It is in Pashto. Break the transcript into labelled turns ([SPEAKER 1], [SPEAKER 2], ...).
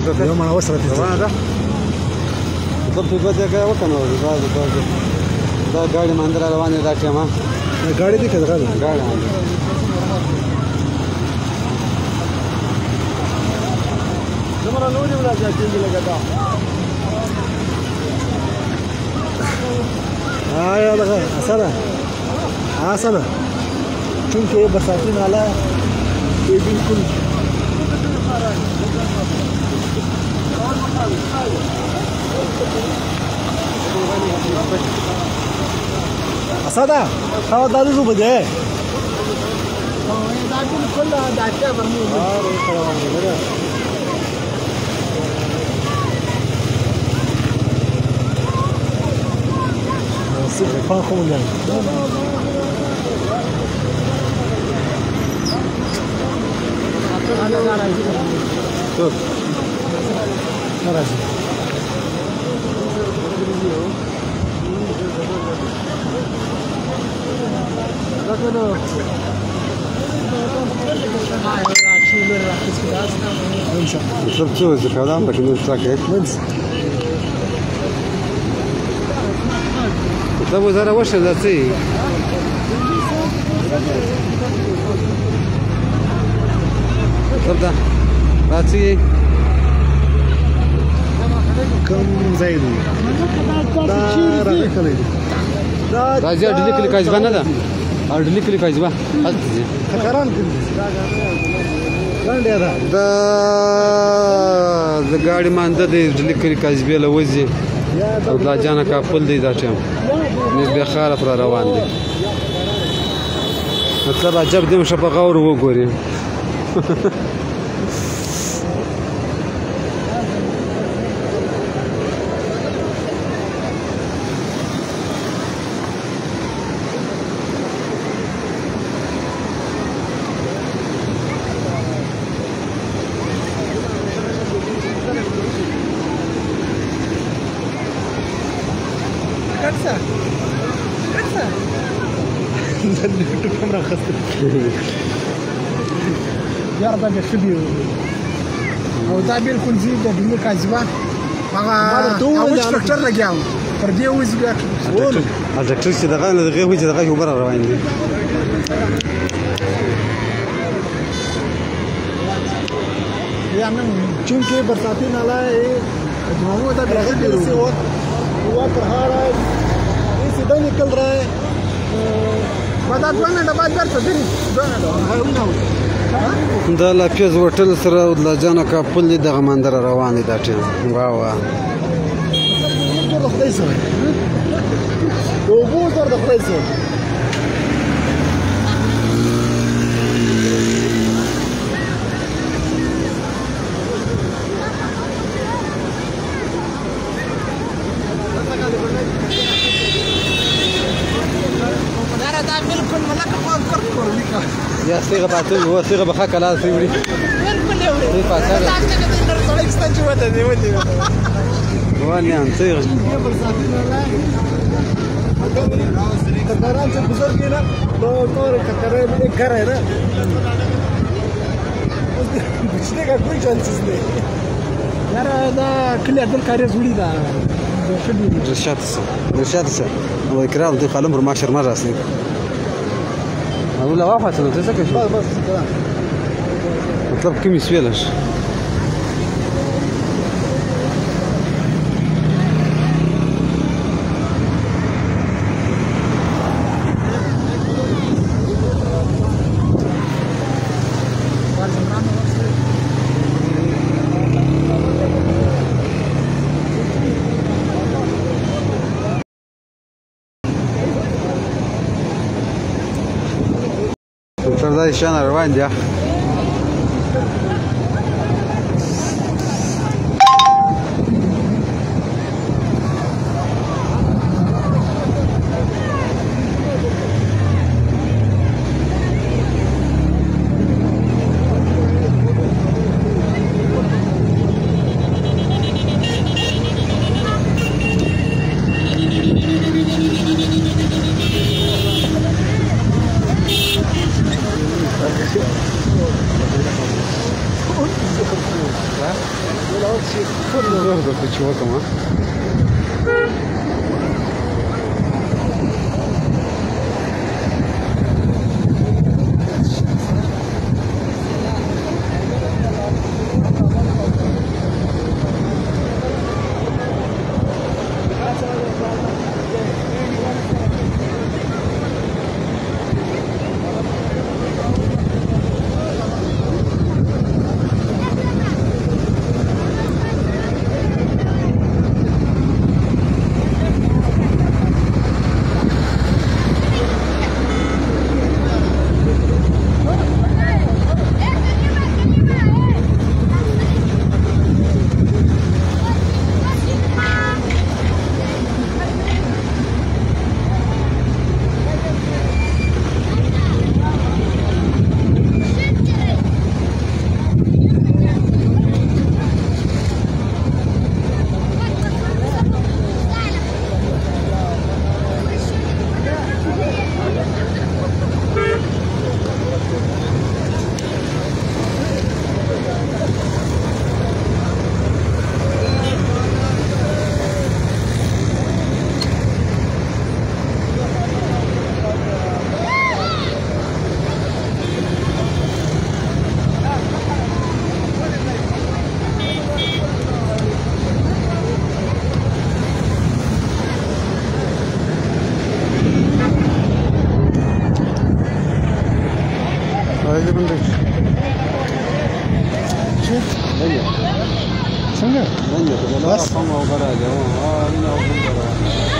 [SPEAKER 1] یو مړه وسره
[SPEAKER 2] روانه ده مطلب په دوه ځای وکنه دا ګاډي مندره روانه دا ټیمه
[SPEAKER 1] ګاډي دي که ګاډي
[SPEAKER 2] زمره نورې ولا ځاتېږي لګه دا
[SPEAKER 1] آیا لگا असर है चूंकि बरसाती नाला ये बिल्कुल असदा खावा दारू जो बजे Pas combien.
[SPEAKER 2] Tuh.
[SPEAKER 1] Narasi.
[SPEAKER 2] Чтоб что, заходам, так и не так, دا به زره وشه دا څه یې مطلب دا دا څه یې
[SPEAKER 1] کوم ځای دی دا راغلی دی
[SPEAKER 2] دا زیات ډیلي کلي کاجبه نه ده او ډیلي کلي کاجبه هلته ځي
[SPEAKER 1] تکران کړي ګاډی ده
[SPEAKER 2] دا د ګاډي مانده دی ډیلي کلي کاجبې له وځي او دا جانه کاپل دی دا ټیم نسبی خاله پر روان دی مطلب عجب دی مشه په غور وګوري
[SPEAKER 1] كاميرا خاصة يا رب هذا خبير او تعبير كل زيد بدي كاجبا ما وش فكر لقاو فردي وز بياك
[SPEAKER 2] هذا كرسي دغه غير وجه دغه برا روان دي
[SPEAKER 1] يعني چونکه برساتی نالا جمعو دا بغیر سے ہوا پرہا رہا ہے یہ سیدھا نکل رہا ہے بعد 2 منټه بعد درته دی 2 منټه
[SPEAKER 2] دا لا پیاز وټل سره د جانه کاپل دی دغه مندر روان دي دا ټیم واه واه
[SPEAKER 1] د خدای سره وګورئ د خدای سره
[SPEAKER 2] یا صيغه بعتل هو صيغه بخاك على سيوري
[SPEAKER 1] بالكل يا ولد
[SPEAKER 2] كيف عساك
[SPEAKER 1] طلعت استنجوت هذه ودي
[SPEAKER 2] واني عن صيغه
[SPEAKER 1] कतारान से गुजर गए ना तो कतारे में एक घर है ना बचने का कोई चांसेस नहीं यार ना كل عدل كاري زولي دا
[SPEAKER 2] رشاتس الله يكرم دي قلم برماشر مره اصلي ولا واقفه انت تسكت
[SPEAKER 1] بس كلام
[SPEAKER 2] مطلب كم يسويلش Тогда еще на Рванде.
[SPEAKER 1] اول شيء تفضل
[SPEAKER 2] روح بتشوفها كمان هذه بندش
[SPEAKER 1] شوف
[SPEAKER 2] هيا
[SPEAKER 1] څنګه
[SPEAKER 2] هيا بس قام وبراجع هنا وبراجع